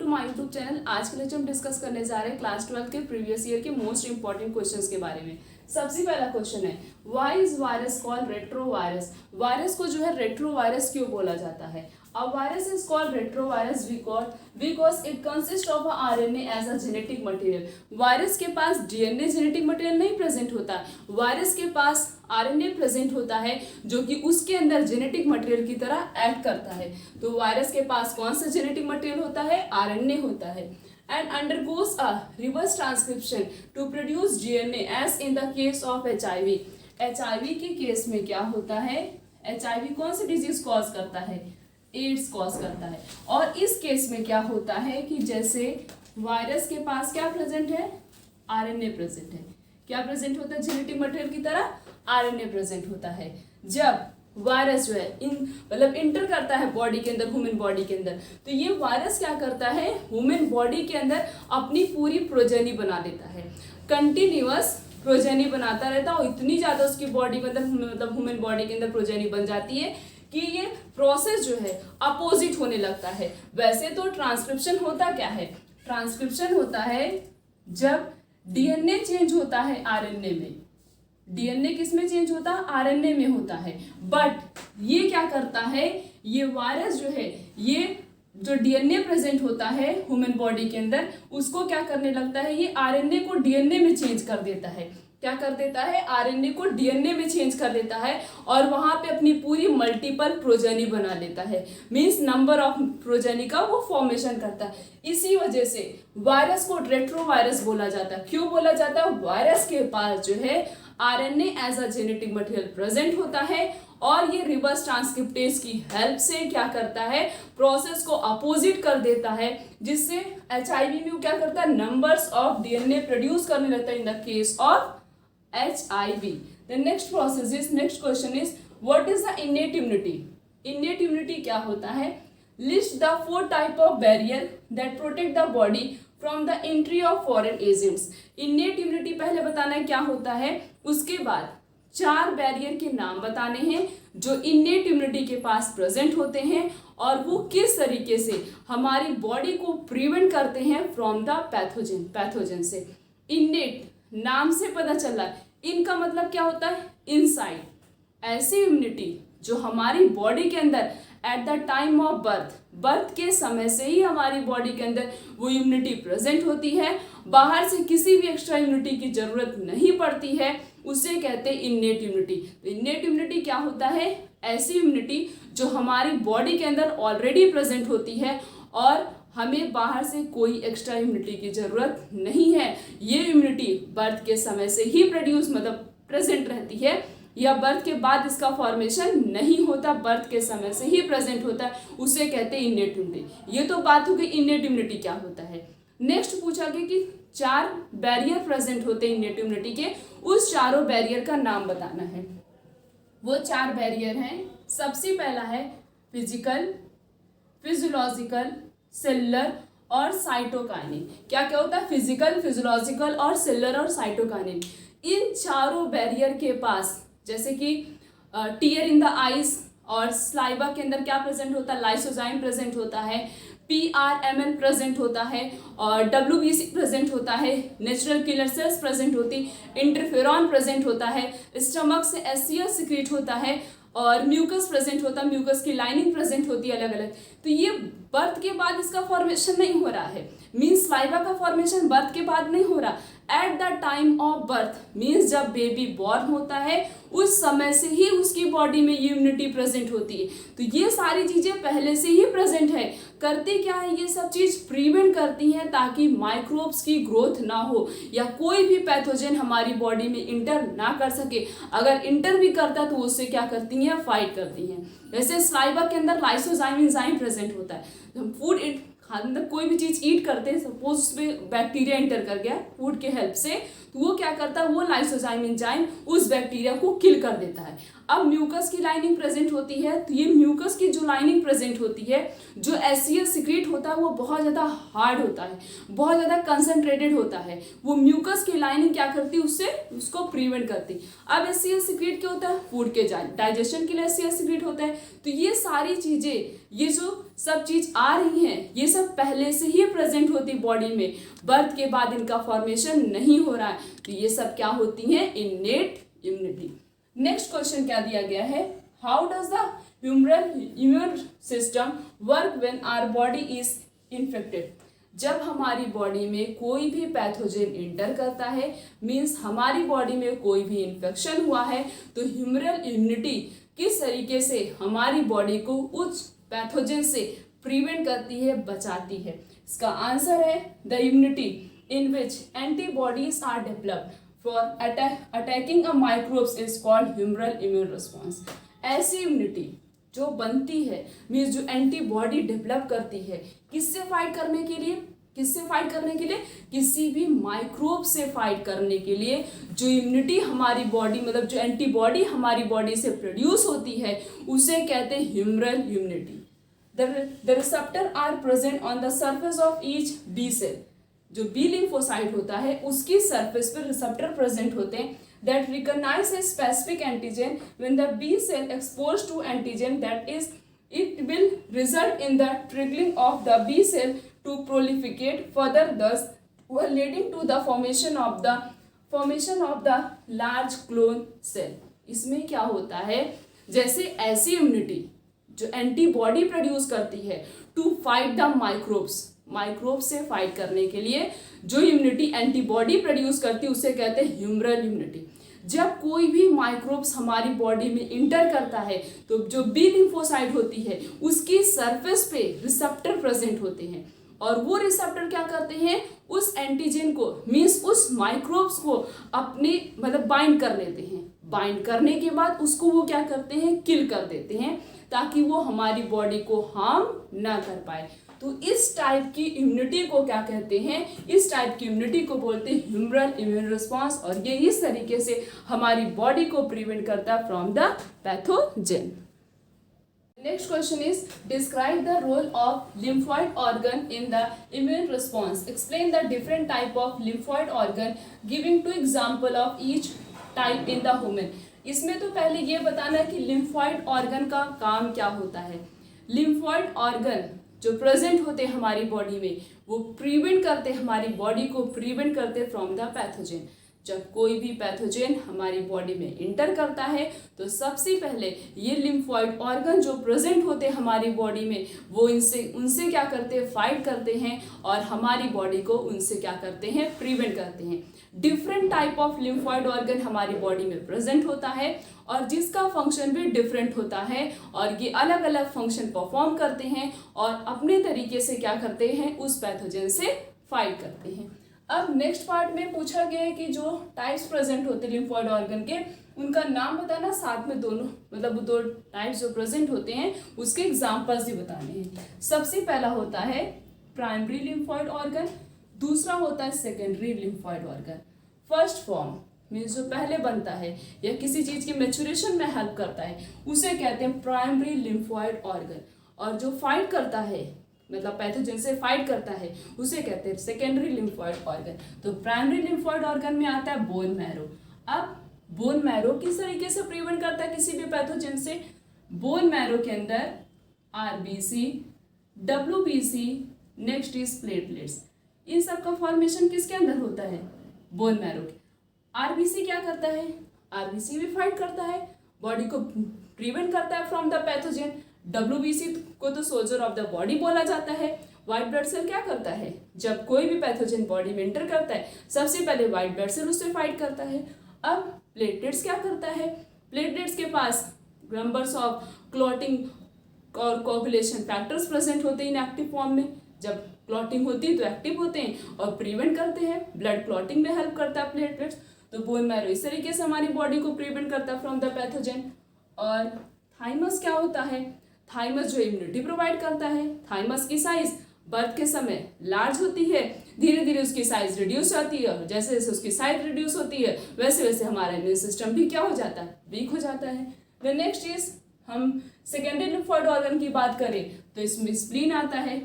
To my YouTube channel. आज के lecture हम डिस्कस करने जा रहे हैं क्लास 12 के प्रीवियस ईयर के मोस्ट इंपॉर्टेंट क्वेश्चंस के बारे में। सबसे पहला क्वेश्चन है, why is virus called retrovirus. Virus को जो है रेट्रोवायरस क्यों बोला जाता है? A virus is called retrovirus because it consists of a RNA as a genetic material. Virus के पास DNA जेनेटिक मटेरियल नहीं प्रेजेंट होता, वायरस के पास RNA प्रेजेंट होता है जो कि उसके अंदर जेनेटिक मटेरियल की तरह एक्ट करता है। तो वायरस के पास कौन सा जेनेटिक मटेरियल होता है? RNA होता है। And undergoes a reverse transcription to produce DNA as in the case of HIV. HIV के केस में क्या होता है? HIV कौन सी डिजीज कॉज करता है? एड्स कॉज करता है। और इस केस में क्या होता है कि जैसे वायरस के पास क्या प्रेजेंट है? आरएनए प्रेजेंट है। क्या प्रेजेंट होता है? जेनेटिक मटेरियल की तरह आरएनए प्रेजेंट होता है। जब वायरस जो है मतलब इंटर करता है बॉडी के अंदर, ह्यूमन बॉडी के अंदर, तो ये वायरस क्या करता है? ह्यूमन बॉडी के अंदर अपनी पूरी प्रोजेनी बना लेता है, कंटिन्यूअस प्रोजेनी बनाता रहता है और इतनी ज्यादा उसकी बॉडी के अंदर मतलब ह्यूमन बॉडी के अंदर प्रोजेनी बन जाती है कि ये प्रोसेस जो है अपोजिट होने लगता है। वैसे तो ट्रांसक्रिप्शन होता क्या है? ट्रांसक्रिप्शन होता है जब डीएनए चेंज होता है आरएनए में। डीएनए किस में चेंज होता है? आरएनए में होता है। बट ये क्या करता है? ये वायरस जो है, ये जो डीएनए प्रेजेंट होता है ह्यूमन बॉडी के अंदर, उसको क्या करने लगता है? ये आरएनए को डीएनए में चेंज कर देता है। क्या कर देता है? आरएनए को डीएनए में चेंज कर देता है और वहां पे अपनी पूरी मल्टीपल प्रोजेनी बना लेता है। मींस नंबर ऑफ प्रोजेनी का वो फॉर्मेशन करता है। इसी वजह से वायरस को रेट्रोवायरस बोला जाता है। क्यों बोला जाता है? वायरस के पास जो है RNA as a genetic material present होता है और ये रिवर्स ट्रांसक्रिप्टेज की हेल्प से क्या करता है? प्रोसेस को अपोजिट कर देता है, जिससे एचआईवी में वो क्या करता है? नंबर्स ऑफ डीएनए प्रोड्यूस करने लगता है in the case of HIV. The next process is, next question is, what is the innate immunity? Innate immunity क्या होता है? List the 4 type of barrier that protect the body from the entry of foreign agents. Innate immunity पहले बताना है क्या होता है, उसके बाद 4 बैरियर के नाम बताने हैं जो innate immunity के पास प्रेजेंट होते हैं और वो किस तरीके से हमारी बॉडी को प्रिवेंट करते हैं फ्रॉम द पैथोजन से। innate नाम से पता चल रहा है, इनका मतलब क्या होता है? इनसाइड। ऐसी इम्यूनिटी जो हमारी बॉडी के अंदर at the time of birth के समय से ही हमारी बॉडी के अंदर वो इम्यूनिटी प्रेजेंट होती है, बाहर से किसी भी एक्स्ट्रा इम्यूनिटी की जरूरत नहीं पड़ती है, उसे कहते हैं इन्नेट इम्यूनिटी। तो इन्नेट इम्यूनिटी क्या होता है? ऐसी इम्यूनिटी जो हमारी बॉडी के अंदर ऑलरेडी प्रेजेंट होती है और हमें बाहर से कोई एक्स्ट्रा इम्यूनिटी की जरूरत नहीं है। ये इम्यूनिटी बर्थ के समय से ही प्रेजेंट रहती है या बर्थ के बाद इसका फॉर्मेशन नहीं होता, बर्थ के समय से ही प्रेजेंट होता है, उसे कहते हैं इन्नेट इम्यूनिटी। ये तो बात हो गई इन्नेट इम्यूनिटी क्या होता है। नेक्स्ट पूछा गया कि 4 बैरियर प्रेजेंट होते हैं इन्नेट इम्यूनिटी के, उस चारों बैरियर का नाम बताना है। वो 4 बैरियर हैं। सबसे पहला है फिजिकल, फिजियोलॉजिकल, सेलुलर और साइटोकाइनिन। क्या क्या होता है? फिजिकल, फिजियोलॉजिकल और सेलुलर और साइटोकाइनिन। इन चारों बैरियर के पास जैसे कि टीयर इन द आइज और स्लाइवा के अंदर क्या प्रेजेंट होता है? लाइसोजाइम प्रेजेंट होता है, PRMN प्रेजेंट होता है और WBC प्रेजेंट होता है, नेचुरल किलर सेल्स प्रेजेंट होती, इंटरफेरॉन प्रेजेंट होता है, स्टमक से HCl सिक्रीट होता है और म्यूकस प्रेजेंट होता है, म्यूकस की लाइनिंग प्रेजेंट होती है अलग अलग। तो ये बर्थ के बाद इसका फॉर्मेशन नहीं हो रहा है, मीन्स स्लाइवा का फॉर्मेशन बर्थ के बाद नहीं हो रहा, at the time of birth means जब बेबी बॉर्न होता है उस समय से ही उसकी बॉडी में इम्यूनिटी प्रेजेंट होती है। तो ये सारी चीजें पहले से ही प्रेजेंट है। करते क्या है? ये सब चीज प्रिवेंट करती हैं ताकि माइक्रोब्स की ग्रोथ ना हो या कोई भी पैथोजन हमारी बॉडी में इंटर ना कर सके। अगर इंटर भी करता तो उससे क्या करती हैं? फाइट करती हैं। जैसे स्लाइवा के अंदर लाइसोजाइम एंजाइम प्रेजेंट होता है। हम फूड मतलब कोई भी चीज ईट करते हैं, सपोज उसमें बैक्टीरिया इंटर कर गया फूड के हेल्प से, तो वो क्या करता है? वो लाइसोजाइम एंजाइम उस बैक्टीरिया को किल कर देता है। अब म्यूकस की लाइनिंग प्रेजेंट होती है, तो ये म्यूकस की जो लाइनिंग प्रेजेंट होती है, जो HCl सिक्रीट होता है वो बहुत ज़्यादा हार्ड होता है, बहुत ज़्यादा कंसनट्रेटेड होता है। वो म्यूकस की लाइनिंग क्या करती है? उससे उसको प्रिवेंट करती। अब HCl सिक्रीट क्या होता है? फूड के डाइजेशन के लिए HCl सिक्रीट होता है। तो ये सारी चीज़ें, ये जो सब चीज आ रही हैं, ये सब पहले से ही प्रेजेंट होती बॉडी में, बर्थ के बाद इनका फॉर्मेशन नहीं हो रहा है, तो ये सब क्या होती हैं, इननेट इम्यूनिटी। नेक्स्ट क्वेश्चन क्या दिया गया है, how does the humoral immune system work when our body is infected. जब हमारी बॉडी में कोई भी पैथोजन इंटर करता है, मीन्स हमारी बॉडी में कोई भी इन्फेक्शन हुआ है, तो ह्यूमरल इम्यूनिटी किस तरीके से हमारी बॉडी को उस पैथोजन से प्रिवेंट करती है, बचाती है। इसका आंसर है the immunity in which antibodies are developed for attacking a microbes is called humoral immune response. ऐसी इम्यूनिटी जो बनती है, मीन्स जो एंटीबॉडी डेवलप करती है, किससे फाइट करने के लिए, किससे फाइट करने के लिए, किसी भी माइक्रोब से फाइट करने के लिए। जो इम्यूनिटी हमारी बॉडी, मतलब जो एंटीबॉडी हमारी बॉडी से प्रोड्यूस होती है, उसे कहते हैं humoral immunity. The receptor are present on the surface of each B cell. जो बी लिम्फोसाइट होता है उसकी सरफेस पर रिसेप्टर प्रेजेंट होते हैं that recognize a specific antigen. When the B cell exposed to antigen, that is, it will result in the triggering of the B cell to proliferate further, thus leading to the formation of the large clone cell. इसमें क्या होता है, जैसे ऐसी immunity जो antibody produce करती है to fight the microbe से फाइट करने के लिए, जो इम्यूनिटी एंटीबॉडी प्रोड्यूस करती है उसे कहते हैं ह्यूमरल इम्यूनिटी। जब कोई भी माइक्रोब्स हमारी बॉडी में इंटर करता है, तो जो बी लिम्फोसाइट होती है उसकी सरफेस पे रिसेप्टर प्रेजेंट होते हैं, और वो रिसेप्टर क्या करते हैं, उस एंटीजन को, मीन्स उस माइक्रोब्स को अपने मतलब बाइंड कर लेते हैं। बाइंड करने के बाद उसको वो क्या करते हैं, किल कर देते हैं, ताकि वो हमारी बॉडी को हार्म ना कर पाए। तो इस टाइप की इम्यूनिटी को क्या कहते हैं, इस टाइप की इम्यूनिटी को बोलते हैं ह्यूमरल इम्यून रिस्पॉन्स, और ये इस तरीके से हमारी बॉडी को प्रिवेंट करता है from the pathogen. Next question is describe the role of lymphoid organ in the immune response. Explain the different type of lymphoid organ, giving two example of each type in the human. इसमें तो पहले ये बताना है कि lymphoid organ का काम क्या होता है। लिम्फॉइड ऑर्गन जो प्रेजेंट होते हैं हमारी बॉडी में, वो प्रिवेंट करते हैं, हमारी बॉडी को प्रिवेंट करते हैं फ्रॉम द पैथोजन। जब कोई भी पैथोजन हमारी बॉडी में इंटर करता है, तो सबसे पहले ये लिम्फॉइड ऑर्गन जो प्रेजेंट होते हैं हमारी बॉडी में, वो उनसे क्या करते हैं, फाइट करते हैं, और हमारी बॉडी को उनसे क्या करते हैं, प्रिवेंट करते हैं। Different type of lymphoid organ हमारी बॉडी में प्रेजेंट होता है, और जिसका फंक्शन भी डिफरेंट होता है, और ये अलग अलग फंक्शन परफॉर्म करते हैं, और अपने तरीके से क्या करते हैं, उस पैथोजन से फाइट करते हैं। अब नेक्स्ट पार्ट में पूछा गया है कि जो टाइप्स प्रेजेंट होते हैं लिम्फॉइड ऑर्गन के, उनका नाम बताना, साथ में दोनों मतलब दो टाइप्स जो प्रेजेंट होते हैं उसके एग्जांपल्स भी बताने हैं। सबसे पहला होता है प्राइमरी लिम्फॉइड ऑर्गन, दूसरा होता है secondary lymphoid organ. First form means जो पहले बनता है या किसी चीज की मैच्योरेशन में हेल्प करता है, उसे कहते हैं प्राइमरी लिम्फॉइड ऑर्गन, और जो फाइट करता है मतलब पैथोजन से फाइट करता है उसे कहते हैं सेकेंडरी लिम्फॉइड ऑर्गन। तो प्राइमरी लिम्फॉइड ऑर्गन में आता है बोन मैरो। अब बोन मैरो किस तरीके से प्रिवेंट करता है किसी भी पैथोजन से, बोन मैरो के अंदर RBC, WBC, next is platelets, इन सब का फॉर्मेशन किसके अंदर होता है, बोन मैरो के। आरबीसी क्या करता है, आरबीसी भी फाइट करता है, बॉडी को प्रिवेंट करता है फ्रॉम द पैथोजन। डब्ल्यूबीसी को तो सोल्जर ऑफ द बॉडी बोला जाता है। व्हाइट ब्लड सेल क्या करता है, जब कोई भी पैथोजन बॉडी में एंटर करता है, सबसे पहले व्हाइट ब्लड सेल उससे फाइट करता है। अब प्लेटलेट्स क्या करता है, प्लेटलेट्स के पास नंबर्स ऑफ क्लॉटिंग और कोगुलेशन फैक्टर्स प्रेजेंट होते हैं इनएक्टिव फॉर्म में। जब क्लॉटिंग होती है तो एक्टिव होते हैं और प्रिवेंट करते हैं, ब्लड क्लॉटिंग में हेल्प करता है प्लेटलेट्स। तो बोन मैरो इस तरीके से हमारी बॉडी को प्रिवेंट करता है फ्रॉम द पैथोजन। और थाइमस क्या होता है, थाइमस जो इम्यूनिटी प्रोवाइड करता है। थाइमस की साइज बर्थ के समय लार्ज होती है, धीरे धीरे उसकी साइज रिड्यूस होती है, और जैसे जैसे उसकी साइज रिड्यूस होती है वैसे वैसे हमारा इम्यून सिस्टम भी क्या हो जाता है, वीक हो जाता है। द नेक्स्ट इज हम सेकेंडरी लिम्फॉइड ऑर्गन की बात करें तो इसमें स्प्लीन आता है।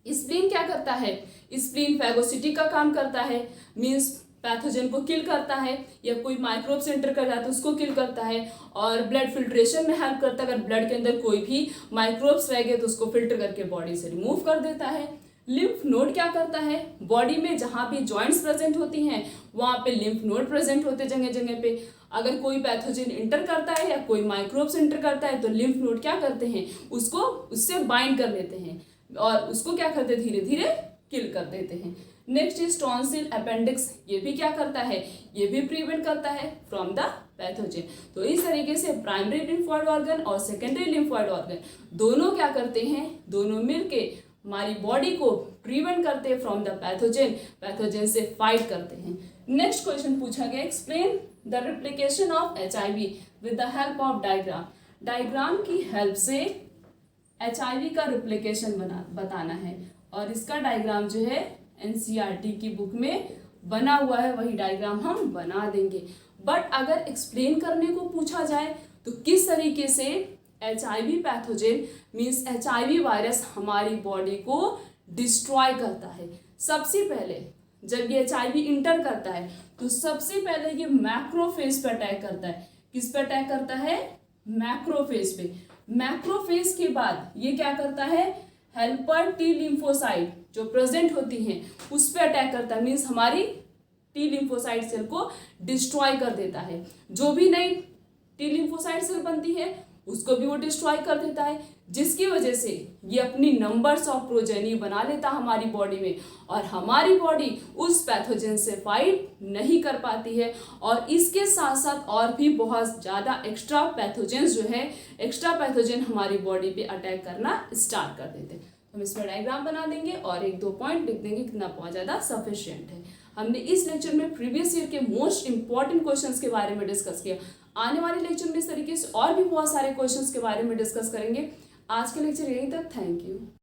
स्प्लीन क्या करता है, स्प्लीन फैगोसिटी का काम करता है, मीन्स पैथोजन को किल करता है, या कोई माइक्रोब्स एंटर कर जाता है उसको किल करता है, और ब्लड फिल्ट्रेशन में हेल्प करता है। अगर ब्लड के अंदर कोई भी माइक्रोब्स रह गए तो उसको फिल्टर करके बॉडी से रिमूव कर देता है। लिम्फ नोड क्या करता है, बॉडी में जहाँ भी जॉइंट्स प्रेजेंट होती हैं वहाँ पे लिम्फ नोड प्रेजेंट होते हैं जगह जगह पे। अगर कोई पैथोजन इंटर करता है या कोई माइक्रोब्स इंटर करता है तो लिम्फ नोड क्या करते हैं, उसको उससे बाइंड कर लेते हैं और उसको क्या करते हैं, धीरे धीरे किल कर देते हैं। नेक्स्ट इज टॉन्सिल अपेंडिक्स, ये भी क्या करता है, ये भी प्रिवेंट करता है फ्रॉम द पैथोजन। तो इस तरीके से प्राइमरी लिम्फोइड ऑर्गन और सेकेंडरी लिम्फोइड ऑर्गन दोनों क्या करते हैं, दोनों मिलके हमारी बॉडी को प्रिवेंट करते हैं फ्रॉम द पैथोजन, पैथोजन से फाइट करते हैं। नेक्स्ट क्वेश्चन पूछा गया, explain the replication of HIV with the help of diagram. Diagram की हेल्प से HIV का रिप्लिकेशन बताना है, और इसका डायग्राम जो है NCERT की बुक में बना हुआ है, वही डायग्राम हम बना देंगे। बट अगर एक्सप्लेन करने को पूछा जाए तो किस तरीके से HIV pathogen means HIV virus हमारी बॉडी को डिस्ट्रॉय करता है। सबसे पहले जब ये HIV इंटर करता है तो सबसे पहले ये मैक्रोफेज पे अटैक करता है। किस पे अटैक करता है, मैक्रोफेज पे। मैक्रोफेज के बाद ये क्या करता है, हेल्पर T लिम्फोसाइट जो प्रेजेंट होती हैं उस पे अटैक करता है, मीन्स हमारी T लिम्फोसाइट सेल को डिस्ट्रॉय कर देता है। जो भी नई T लिम्फोसाइट सेल बनती है उसको भी वो डिस्ट्रॉय कर देता है, जिसकी वजह से ये अपनी नंबर्स ऑफ प्रोजेनी बना लेता हमारी बॉडी में, और हमारी बॉडी उस पैथोजन से फाइट नहीं कर पाती है। और इसके साथ साथ और भी बहुत ज़्यादा एक्स्ट्रा पैथोजेंस जो है, एक्स्ट्रा पैथोजन हमारी बॉडी पे अटैक करना स्टार्ट कर देते हैं। हम इसमें डायग्राम बना देंगे और 1-2 पॉइंट लिख देंगे, कितना बहुत ज़्यादा सफिशिएंट है। हमने इस लेक्चर में प्रीवियस ईयर के मोस्ट इंपॉर्टेंट क्वेश्चंस के बारे में डिस्कस किया। आने वाले लेक्चर में इस तरीके से और भी बहुत सारे क्वेश्चंस के बारे में डिस्कस करेंगे। आज के लेक्चर यहीं तक, थैंक यू।